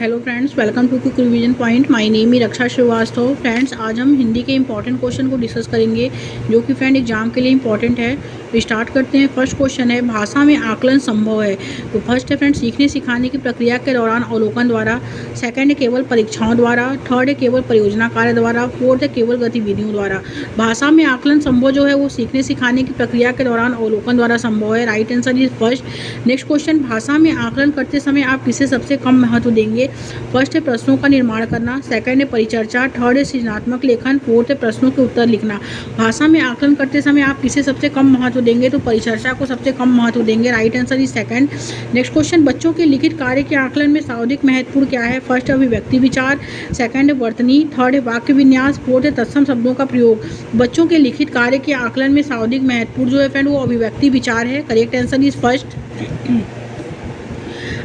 Hello friends, welcome to quick revision point. My name ही Raksha Srivastava. Friends, आज हम हिंदी के इंपॉर्टेंट क्वेश्चन को डिस्कस करेंगे जो कि फ्रेंड एग्जाम के लिए इंपॉर्टेंट है। तो स्टार्ट करते हैं। फर्स्ट क्वेश्चन है, भाषा में आकलन संभव है? तो फर्स्ट है फ्रेंड, सीखने सिखाने की प्रक्रिया के दौरान अवलोकन द्वारा। सेकंड है, केवल परीक्षाओं द्वारा। थर्ड है, केवल परियोजना कार्य द्वारा। फोर्थ है, केवल गतिविधियों द्वारा। भाषा में आकलन संभव जो है वो सीखने सिखाने की प्रक्रिया के दौरान अवलोकन द्वारा संभव है। Right answer is first. Next question, भाषा में आकलन करते समय आप किसे सबसे कम महत्व देंगे? फर्स्ट है प्रश्नों का निर्माण करना। सेकंड है परिचर्चा। थर्ड है सृजनात्मक लेखन। फोर्थ है प्रश्नों के उत्तर लिखना। भाषा में आकलन करते समय आप किसे सबसे कम महत्व देंगे? तो परिचर्चा को सबसे कम महत्व देंगे। Right answer is second. Next question, बच्चों के लिखित कार्य के आकलन में सर्वाधिक महत्वपूर्ण क्या है? फर्स्ट है अभिव्यक्ति विचार। सेकंड है वर्तनी। थर्ड है वाक्य विन्यास। फोर्थ है तत्सम शब्दों का प्रयोग। बच्चों के लिखित कार्य के आकलन में सर्वाधिक महत्वपूर्ण जो है फ्रेंड वो अभिव्यक्ति विचार है। Correct answer is first.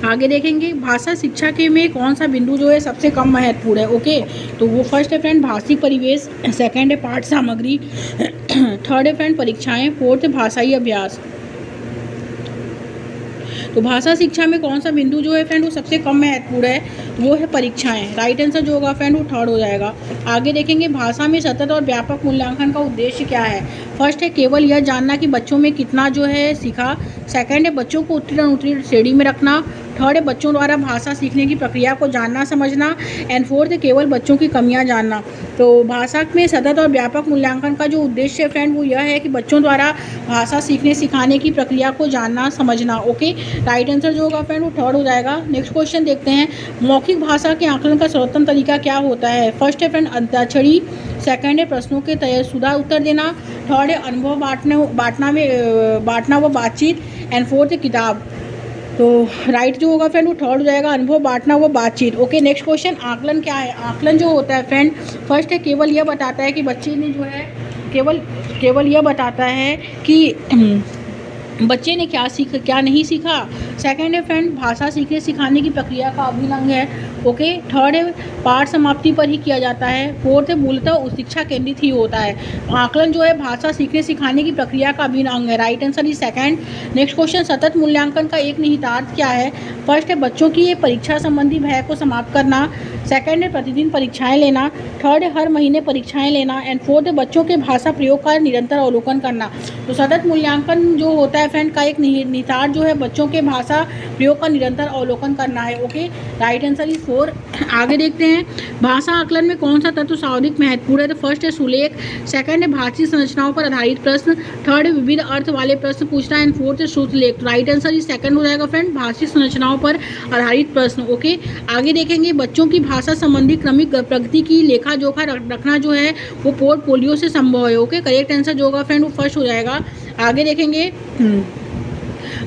आगे देखेंगे, भाषा शिक्षा के में कौन सा बिंदु जो है सबसे कम महत्वपूर्ण है? ओके, तो वो फर्स्ट है फ्रेंड भाषिक परिवेश। सेकंड है पाठ सामग्री। थर्ड है फ्रेंड परीक्षाएं। फोर्थ है भाषाई अभ्यास। तो भाषा शिक्षा में कौन सा बिंदु जो है फ्रेंड वो सबसे कम महत्वपूर्ण है? वो है परीक्षाएं। राइट आंसर जो होगा फ्रेंड वो थर्ड हो जाएगा। आगे देखेंगे, भाषा में सतत और व्यापक मूल्यांकन का उद्देश्य क्या है? फर्स्ट है केवल यह जानना कि बच्चों में कितना जो है सीखा। सेकंड है बच्चों को उत्तीर्ण अनुत्तीर्ण श्रेणी में रखना। थर्ड है बच्चों द्वारा भाषा सीखने की प्रक्रिया को जानना समझना। एंड फोर्थ है केवल बच्चों की कमियां जानना। तो भाषा में सतत और व्यापक मूल्यांकन का जो उद्देश्य है फ्रेंड वो यह है कि बच्चों द्वारा भाषा सीखने सिखाने की प्रक्रिया को जानना समझना। ओके, राइट आंसर जो होगा फ्रेंड वो थर्ड हो जाएगा। नेक्स्ट क्वेश्चन देखते हैं, मौखिक भाषा के आकलन का सर्वोत्तम तरीका क्या होता है? फर्स्ट है फ्रेंड अंताक्षरी। सेकंड है प्रश्नों के तयशुदा उत्तर देना। थर्ड है अनुभव बांटना व बातचीत। एंड फोर्थ है किताब। तो राइट जो होगा फ्रेंड वो थर्ड हो जाएगा, अनुभव बांटना व बातचीत। ओके, नेक्स्ट क्वेश्चन, आकलन क्या है? आकलन जो होता है फ्रेंड फर्स्ट है केवल यह बताता है कि बच्चे ने जो है केवल यह बताता है कि बच्चे ने क्या सीखा क्या नहीं सीखा। सेकंड है फ्रेंड भाषा सीखने सिखाने की प्रक्रिया का अभिलंग है। ओके, थर्ड है पाठ समाप्ति पर ही किया जाता है। फोर्थ है मूलतः शिक्षा केंद्रित ही होता है। आकलन जो है भाषा सीखने सिखाने की प्रक्रिया का अभिलंग है। Right answer is second. Next question, सतत मूल्यांकन का एक निहितार्थ क्या है? फर्स्ट है बच्चों की ये परीक्षा संबंधी भय को समाप्त करना। सेकंड है प्रतिदिन परीक्षाएं लेना। थर्ड है हर महीने परीक्षाएं लेना। एंड फोर्थ है बच्चों के भाषा प्रयोग का निरंतर अवलोकन करना। तो सतत मूल्यांकन जो होता है फ्रेंड का एक निहितार्थ जो है बच्चों के भाषा प्रयोग का निरंतर अवलोकन करना है। Okay, right answer is 4। आगे देखते हैं, भाषा आकलन में कौन सा तत्व सर्वाधिक महत्वपूर्ण है? तो फर्स्ट है सुलेख। सेकंड है भाषी संरचनाओं पर आधारित प्रश्न। थर्ड है विविध अर्थ वाले प्रश्न पूछना। एंड फोर्थ है श्रुतलेख। राइट आंसर इज सेकंड हो जाएगा फ्रेंड, भाषी संरचनाओं पर आधारित प्रश्न। ओके, आगे देखेंगे, बच्चों की भाषा संबंधी क्रमिक प्रगति की लेखा जोखा रखना जो है वो पोर्टफोलियो से संभव है। ओके, करेक्ट आंसर जो होगा फ्रेंड वो फर्स्ट हो जाएगा। आगे देखेंगे,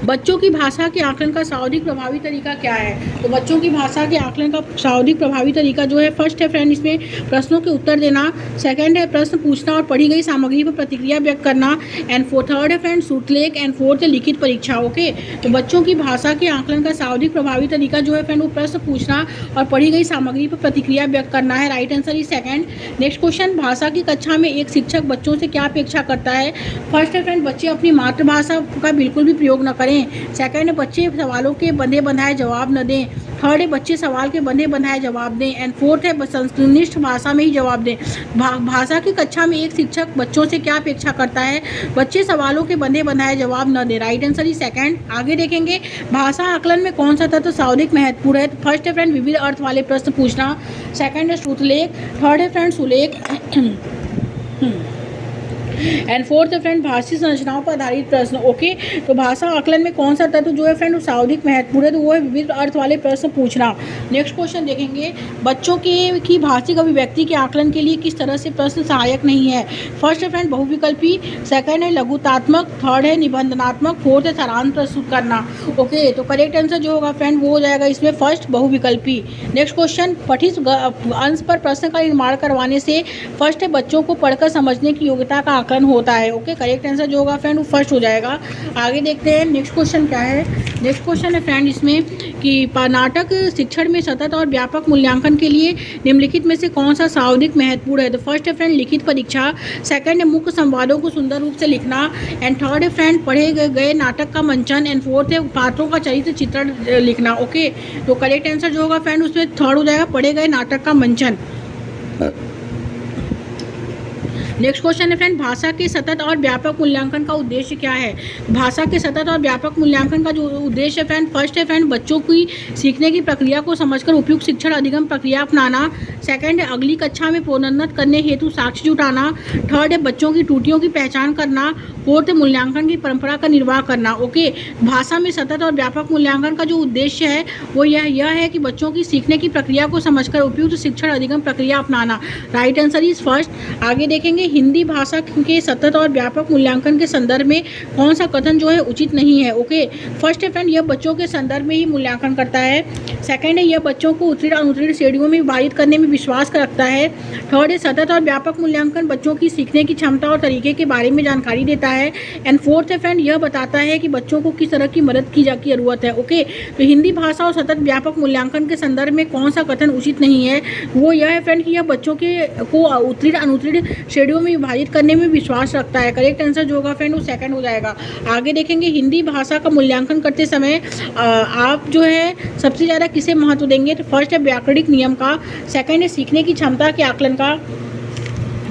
बच्चों की भाषा के आकलन का सर्वाधिक प्रभावी तरीका क्या है? तो बच्चों की भाषा के आकलन का सर्वाधिक प्रभावी तरीका जो है फर्स्ट है फ्रेंड इसमें प्रश्नों के उत्तर देना। सेकंड है प्रश्न पूछना और पढ़ी गई सामग्री पर प्रतिक्रिया व्यक्त करना। एंड थर्ड है फ्रेंड श्रुतलेख। एंड फोर्थ है लिखित परीक्षा। ओके, तो बच्चों की भाषा के आकलन का सर्वाधिक प्रभावी तरीका जो है फ्रेंड वो प्रश्न पूछना और पढ़ी गई सामग्री पर प्रतिक्रिया व्यक्त करना है। Right answer is second. Next question, भाषा की कक्षा में एक शिक्षक बच्चों से क्या अपेक्षा करता है? फर्स्ट है फ्रेंड बच्चे अपनी मातृभाषा का बिल्कुल भी प्रयोग न करें। सेकंड है बच्चे सवालों के बंधे बंधाए जवाब न दें। थर्ड है बच्चे सवाल के बंधे बंधाए जवाब दें। एंड फोर्थ है संस्कृतनिष्ठ भाषा में ही जवाब दें। भाषा की कक्षा में एक शिक्षक बच्चों से क्या अपेक्षा करता है? बच्चे सवालों के बंधे बंधाए जवाब न दें। Right answer is second. आगे देखेंगे, भाषा आकलन में कौन सा तत्व सर्वाधिक महत्वपूर्ण है? फर्स्ट है फ्रेंड विविध अर्थ वाले प्रश्न पूछना। सेकंड है श्रुतलेख। थर्ड है फ्रेंड सुलेख। एंड फोर्थ है फ्रेंड भाषी संरचनाओं पर आधारित प्रश्न। ओके, तो भाषा आकलन में कौन सा तत्व जो है फ्रेंड सर्वाधिक महत्वपूर्ण है? तो वो है विविध अर्थ वाले प्रश्न पूछना। नेक्स्ट क्वेश्चन देखेंगे, बच्चों की भाषिक अभिव्यक्ति के आकलन के लिए किस तरह से प्रश्न सहायक नहीं है? फर्स्ट है फ्रेंड बहुविकल्पी। सेकंड है लघुतात्मक। थर्ड है निबंधनात्मक। फोर्थ है सारांश प्रस्तुत करना। ओके, तो करेक्ट आंसर जो होगा फ्रेंड वो हो जाएगा इसमें फर्स्ट बहुविकल्पी। नेक्स्ट क्वेश्चन, पठित अंश पर प्रश्न का निर्माण करवाने से फर्स्ट है बच्चों को पढ़कर समझने की योग्यता का आकलन होता है। ओके, करेक्ट आंसर जो होगा फ्रेंड वो फर्स्ट हो जाएगा। आगे देखते हैं नेक्स्ट क्वेश्चन क्या है। नेक्स्ट क्वेश्चन है फ्रेंड इसमें कि नाटक शिक्षण में सतत और व्यापक मूल्यांकन के लिए निम्नलिखित में से कौन सा सर्वाधिक महत्वपूर्ण है। तो फर्स्ट है फ्रेंड लिखित परीक्षा, सेकंड है मुख्य संवादों को सुंदर रूप से लिखना, एंड थर्ड है फ्रेंड पढ़े गए नाटक का मंचन, एंड फोर्थ है पात्रों का चरित्र चित्रण लिखना। ओके, तो करेक्ट आंसर जो होगा फ्रेंड उसमें थर्ड हो जाएगा, पढ़े गए नाटक का मंचन। नेक्स्ट क्वेश्चन है फ्रेंड भाषा के सतत और व्यापक मूल्यांकन का उद्देश्य क्या है। भाषा के सतत और व्यापक मूल्यांकन का जो उद्देश्य है फ्रेंड, फर्स्ट है फ्रेंड बच्चों की सीखने की प्रक्रिया को समझकर उपयुक्त शिक्षण अधिगम प्रक्रिया अपनाना, सेकंड है अगली कक्षा में प्रोन्नत करने हेतु साक्ष्य जुटाना, थर्ड है बच्चों की त्रुटियों की पहचान करना, फोर्थ है मूल्यांकन की परंपरा का निर्वाह करना। ओके, भाषा में सतत और व्यापक मूल्यांकन का जो उद्देश्य है वो यह है कि बच्चों की सीखने की प्रक्रिया को समझकर उपयुक्त शिक्षण अधिगम प्रक्रिया अपनाना। Right answer is first. आगे देखेंगे हिंदी भाषा के सतत और व्यापक मूल्यांकन के संदर्भ में कौन सा कथन जो है उचित नहीं है। ओके, फर्स्ट है फ्रेंड यह बच्चों के संदर्भ में ही मूल्यांकन करता है, सेकंड है यह बच्चों को उत्तीर्ण अनुत्तीर्ण श्रेणियों में विभाजित करने में विश्वास रखता है, थर्ड है सतत और व्यापक मूल्यांकन बच्चों की सीखने की क्षमता और तरीके के बारे में जानकारी देता है, एंड फोर्थ है फ्रेंड यह बताता है कि बच्चों को किस तरह की मदद की जरूरत है। ओके, तो हिंदी भाषा और सतत व्यापक मूल्यांकन के संदर्भ में कौन सा कथन उचित नहीं है, वो यह है फ्रेंड कि यह बच्चों को उत्तीर्ण अनुत्तीर्ण श्रेणियों में विभाजित करने में विश्वास रखता है। करेक्ट आंसर जो होगा फ्रेंड वो सेकंड हो जाएगा। आगे देखेंगे हिंदी भाषा का मूल्यांकन करते समय आप जो है सबसे ज़्यादा किसे महत्व देंगे। तो फर्स्ट है व्याकरणिक नियम का, सेकंड है सीखने की क्षमता के आकलन का,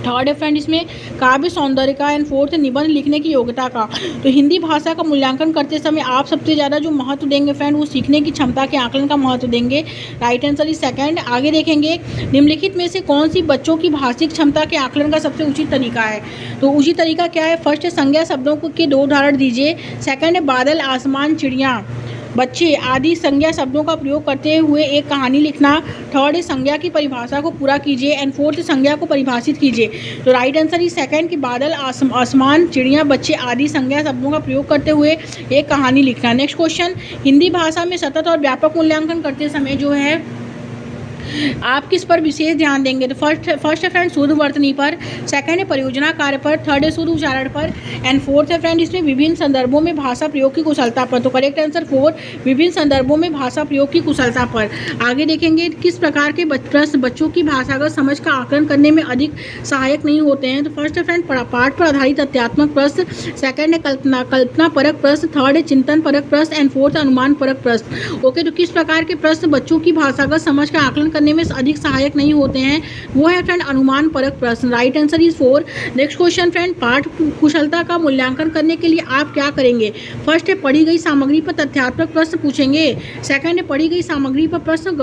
थर्ड है फ्रेंड इसमें काव्य सौंदर्य का, एंड फोर्थ है निबंध लिखने की योग्यता का। तो हिंदी भाषा का मूल्यांकन करते समय आप सबसे ज़्यादा जो महत्व देंगे फ्रेंड वो सीखने की क्षमता के आकलन का महत्व देंगे। Right answer is second. आगे देखेंगे निम्नलिखित में से कौन सी बच्चों की भाषिक क्षमता के आकलन का सबसे उचित तरीका है। तो उचित तरीका क्या है, फर्स्ट है संज्ञा शब्दों के 2 उदाहरण दीजिए, सेकंड है बादल आसमान चिड़िया बच्चे आदि संज्ञा शब्दों का प्रयोग करते हुए एक कहानी लिखना, थर्ड है संज्ञा की परिभाषा को पूरा कीजिए, एंड फोर्थ संज्ञा को परिभाषित कीजिए। तो राइट आंसर इज सेकंड कि बादल आसमान चिड़िया बच्चे आदि संज्ञा शब्दों का प्रयोग करते हुए एक कहानी लिखना। नेक्स्ट क्वेश्चन हिंदी भाषा में सतत और व्यापक मूल्यांकन करते समय जो है आप किस पर विशेष ध्यान देंगे। तो फर्स्ट है फ्रेंड शुद्ध वर्तनी पर, सेकंड है परियोजना कार्य पर, थर्ड है शुद्ध उच्चारण पर, एंड फोर्थ है फ्रेंड इसमें विभिन्न संदर्भों में भाषा प्रयोग की कुशलता पर। तो करेक्ट आंसर फोर्थ, विभिन्न संदर्भों में भाषा प्रयोग की कुशलता पर। आगे देखेंगे किस प्रकार के प्रश्न बच्चों की भाषागत समझ का आकलन करने में अधिक सहायक नहीं होते हैं। तो फर्स्ट है फ्रेंड पाठ पर आधारित तथ्यात्मक प्रश्न, सेकंड है कल्पना परक प्रश्न, थर्ड है चिंतन परक प्रश्न, एंड फोर्थ अनुमान परक प्रश्न। ओके, तो किस प्रकार के प्रश्न बच्चों की भाषागत समझ का आकलन करने में अधिक सहायक नहीं होते हैं, वो है फ्रेंड अनुमान परक प्रश्न। Right answer is 4। Next question friend पाठ कुशलता का मूल्यांकन करने के लिए आप क्या करेंगे। फर्स्ट है पढ़ी गई सामग्री पर तथ्यात्मक प्रश्न पूछेंगे, सेकंड है पढ़ी गई सामग्री पर प्रश्न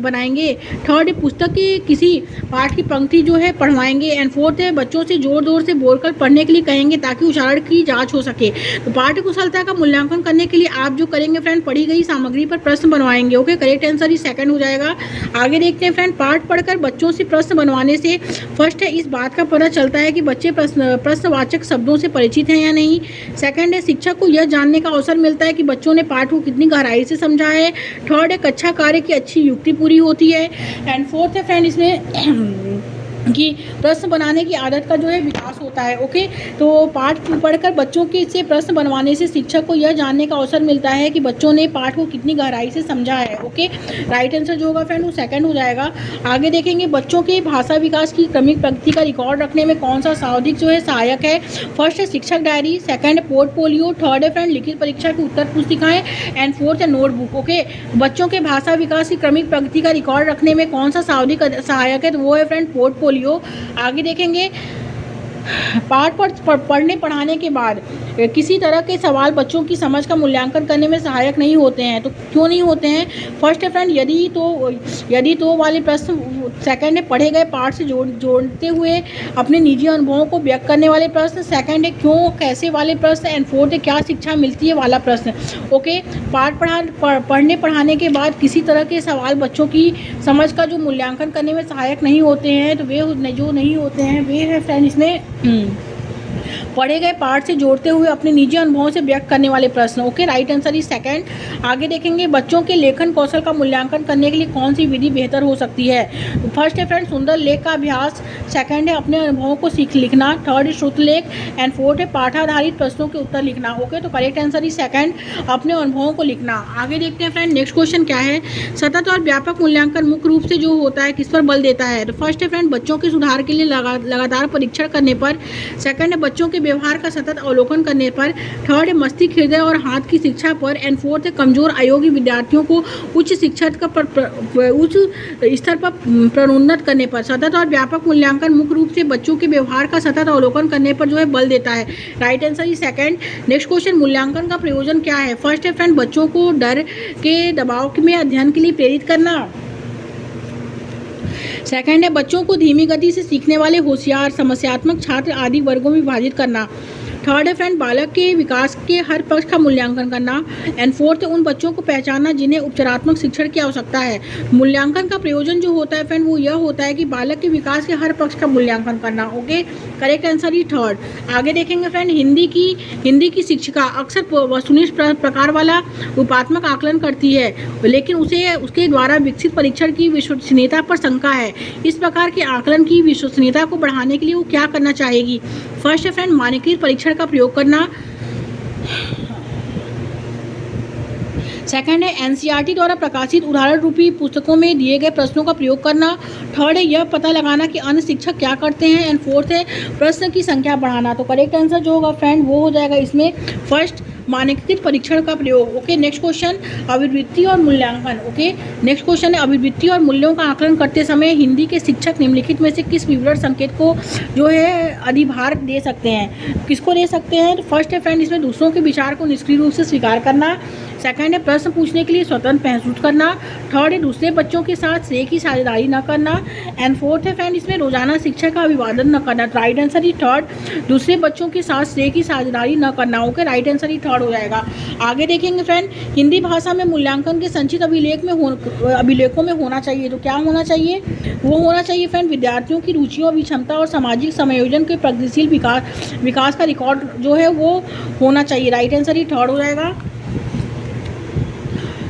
बनाएंगे, थर्ड है पुस्तक की किसी पाठ की पंक्ति जो है पढ़वाएंगे, एंड फोर्थ है बच्चों से जोर से बोलकर पढ़ने के लिए कहेंगे ताकि उच्चारण की जाँच हो सके। तो पाठ कुशलता का मूल्यांकन करने के लिए आप जो करेंगे फ्रेंड पढ़ी गई सामग्री पर प्रश्न बनवाएंगे। Okay, correct answer is second हो जाएगा। आगे देखते हैं फ्रेंड पाठ पढ़कर बच्चों से प्रश्न बनवाने से फर्स्ट है इस बात का पता चलता है कि बच्चे प्रश्नवाचक शब्दों से परिचित हैं या नहीं, सेकंड है शिक्षक को यह जानने का अवसर मिलता है कि बच्चों ने पाठ को कितनी गहराई से समझा है, थर्ड है कक्षा कार्य की अच्छी युक्ति पूरी होती है, एंड फोर्थ है फ्रेंड इसमें कि प्रश्न बनाने की आदत का जो है विकास होता है। ओके, तो पाठ पढ़कर बच्चों के से प्रश्न बनवाने से शिक्षक को यह जानने का अवसर मिलता है कि बच्चों ने पाठ को कितनी गहराई से समझा है। ओके, राइट आंसर जो होगा फ्रेंड वो सेकंड हो जाएगा। आगे देखेंगे बच्चों के भाषा विकास की क्रमिक प्रगति का रिकॉर्ड रखने में कौन सा सावधिक जो है सहायक है। फर्स्ट है शिक्षक डायरी, सेकंड है पोर्टफोलियो, थर्ड है फ्रेंड लिखित परीक्षा की उत्तर पुस्तिकाएं, एंड फोर्थ है नोटबुक। ओके, बच्चों के भाषा विकास की क्रमिक प्रगति का रिकॉर्ड रखने में कौन सा सावधिक सहायक है, तो वो है फ्रेंड पोर्टफोलियो। आगे देखेंगे पाठ पढ़ने पढ़ाने के बाद किसी तरह के सवाल बच्चों की समझ का मूल्यांकन करने में सहायक नहीं होते हैं। तो क्यों नहीं होते हैं। फर्स्ट है फ्रेंड यदि तो वाले प्रश्न, सेकंड है पढ़े गए पाठ से जोड़ते हुए अपने निजी अनुभवों को व्यक्त करने वाले प्रश्न, सेकंड है क्यों कैसे वाले प्रश्न, एंड फोर्थ है क्या शिक्षा मिलती है वाला प्रश्न। ओके, पाठ पढ़ने पढ़ाने के बाद किसी तरह के सवाल बच्चों की समझ का जो मूल्यांकन करने में सहायक नहीं होते हैं, तो वे जो नहीं होते हैं वे है फ्रेंड इसमें पढ़े गए पाठ से जोड़ते हुए अपने निजी अनुभवों से व्यक्त करने वाले प्रश्न। Okay, right answer is second. आगे देखेंगे बच्चों के लेखन कौशल का मूल्यांकन करने के लिए कौन सी विधि बेहतर हो सकती है। तो फर्स्ट है फ्रेंड सुंदर लेख का अभ्यास, सेकंड है अपने अनुभवों को सीख लिखना, थर्ड है श्रुत लेख एंड फोर्थ है पाठाधारित प्रश्नों के उत्तर लिखना। ओके, तो करेक्ट आंसर इज सेकंड, अपने अनुभवों को लिखना। आगे देखते हैं फ्रेंड नेक्स्ट क्वेश्चन क्या है। सतत और व्यापक मूल्यांकन मुख्य रूप से जो होता है किस पर बल देता है। तो फर्स्ट है फ्रेंड बच्चों के सुधार के लिए लगातार परीक्षण करने पर, सेकंड है बच्चों के व्यवहार का सतत अवलोकन करने पर, थर्ड है मस्तिष्क हृदय और हाथ की शिक्षा पर एंड फोर्थ है कमजोर अयोग्य विद्यार्थियों को उच्च शिक्षा का उच्च स्तर पर प्रोन्नत करने पर। सतत और व्यापक मूल्यांकन मुख्य रूप से बच्चों के व्यवहार का सतत अवलोकन करने पर जो है बल देता है। Right answer is second. Next question मूल्यांकन का प्रयोजन क्या है। फर्स्ट है फ्रेंड बच्चों को डर के दबाव में अध्ययन के लिए प्रेरित करना, सेकंड है बच्चों को धीमी गति से सीखने वाले होशियार समस्यात्मक छात्र आदि वर्गों में विभाजित करना, थर्ड है फ्रेंड बालक के विकास के हर पक्ष का मूल्यांकन करना एंड फोर्थ है उन बच्चों को पहचानना जिन्हें उपचारात्मक शिक्षण की आवश्यकता है। मूल्यांकन का प्रयोजन जो होता है फ्रेंड वो यह होता है कि बालक के विकास के हर पक्ष का मूल्यांकन करना। ओके, करेक्ट आंसर ही थर्ड। आगे देखेंगे फ्रेंड हिंदी की शिक्षिका अक्सर वस्तुनिष्ठ प्रकार वाला रूपात्मक आकलन करती है, लेकिन उसे उसके द्वारा विकसित परीक्षण की विश्वसनीयता पर शंका है। इस प्रकार के आकलन की विश्वसनीयता को बढ़ाने के लिए वो क्या करना चाहेगी। फर्स्ट है फ्रेंड मानकीकृत परीक्षण का प्रयोग करना, सेकंड है एनसीईआरटी द्वारा प्रकाशित उदाहरण रूपी पुस्तकों में दिए गए प्रश्नों का प्रयोग करना, थर्ड है यह पता लगाना कि अन्य शिक्षक क्या करते हैं एंड फोर्थ है प्रश्न की संख्या बढ़ाना। तो करेक्ट आंसर जो होगा फ्रेंड वो हो जाएगा इसमें फर्स्ट मानकीकृत परीक्षण का प्रयोग। ओके, नेक्स्ट क्वेश्चन अभिवृत्ति और मूल्यांकन। ओके, नेक्स्ट क्वेश्चन है अभिवृत्ति और मूल्यों का आकलन करते समय हिंदी के शिक्षक निम्नलिखित में से किस विवरण संकेत को जो है अधिभार दे सकते हैं, किसको दे सकते हैं। तो फर्स्ट है फ्रेंड इसमें दूसरों के विचार को निष्क्रिय रूप से स्वीकार करना, सेकंड है प्रश्न पूछने के लिए स्वतंत्र महसूस करना, थर्ड है दूसरे बच्चों के साथ श्रेय की साझेदारी न करना एंड फोर्थ है फ्रेंड इसमें रोजाना शिक्षा का अभिवादन न करना। राइट आंसर ही थर्ड, दूसरे बच्चों के साथ श्रेय की साझेदारी न करना। ओके, राइट आंसर ही थर्ड हो जाएगा। आगे देखेंगे फ्रेंड हिंदी भाषा में मूल्यांकन के संचित अभिलेखों में होना चाहिए। तो क्या होना चाहिए, वो होना चाहिए फ्रेंड विद्यार्थियों की रुचियों क्षमता और सामाजिक समायोजन के प्रगतिशील विकास का रिकॉर्ड जो है वो होना चाहिए। राइट आंसर ही थर्ड हो जाएगा।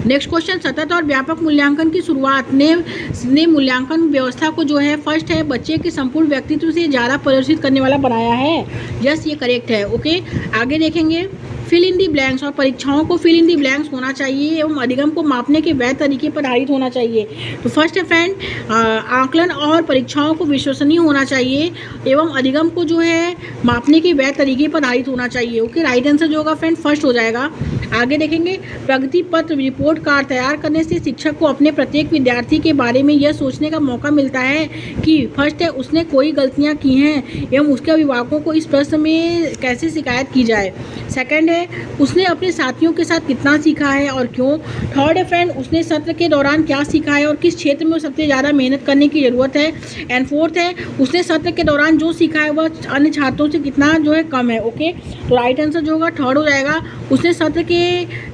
नेक्स्ट क्वेश्चन सतत और व्यापक मूल्यांकन की शुरुआत ने मूल्यांकन व्यवस्था को जो है फर्स्ट है बच्चे के संपूर्ण व्यक्तित्व से ज़्यादा प्रदर्शित करने वाला बनाया है। यस, ये करेक्ट है। ओके, आगे देखेंगे फिल इन दी ब्लैंक्स और परीक्षाओं को फिल इन दी ब्लैंक्स होना चाहिए एवं अधिगम को मापने के वैध तरीके पर आधारित होना चाहिए। तो फर्स्ट है फ्रेंड आकलन और परीक्षाओं को विश्वसनीय होना चाहिए एवं अधिगम को जो है मापने के वैध तरीके पर आधारित होना चाहिए। ओके, राइट आंसर जो होगा फ्रेंड फर्स्ट हो जाएगा। आगे देखेंगे प्रगति पत्र रिपोर्ट कार्ड तैयार करने से शिक्षक को अपने प्रत्येक विद्यार्थी के बारे में यह सोचने का मौका मिलता है कि फर्स्ट है उसने कोई गलतियां की हैं एवं उसके अभिभावकों को इस प्रश्न में कैसे शिकायत की जाए, सेकंड है उसने अपने साथियों के साथ कितना सीखा है और क्यों, थर्ड है फ्रेंड उसने सत्र के दौरान क्या सीखा है और किस क्षेत्र में सबसे ज़्यादा मेहनत करने की ज़रूरत है एंड फोर्थ है उसने सत्र के दौरान जो सीखा है वह अन्य छात्रों से कितना जो है कम है। ओके, तो राइट आंसर जो होगा थर्ड हो जाएगा, उसने सत्र के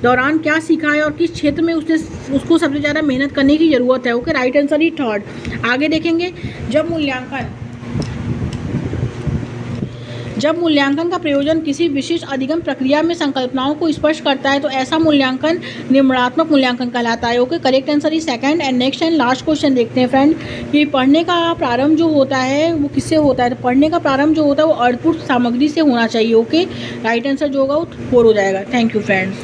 दौरान क्या सीखा है और किस क्षेत्र में उसको सबसे ज़्यादा मेहनत करने की ज़रूरत है। ओके, राइट आंसर ही थर्ड। आगे देखेंगे जब मूल्यांकन का प्रयोजन किसी विशिष्ट अधिगम प्रक्रिया में संकल्पनाओं को स्पष्ट करता है तो ऐसा मूल्यांकन निर्माणात्मक मूल्यांकन कहलाता है। Okay, correct answer he second. And next and last question देखते हैं फ्रेंड कि पढ़ने का प्रारंभ जो होता है वो किससे होता है। तो पढ़ने का प्रारंभ जो होता है वो अर्थपूर्ण सामग्री से होना चाहिए। ओके, राइट आंसर जो होगा वो 4 हो जाएगा। Thank you friends.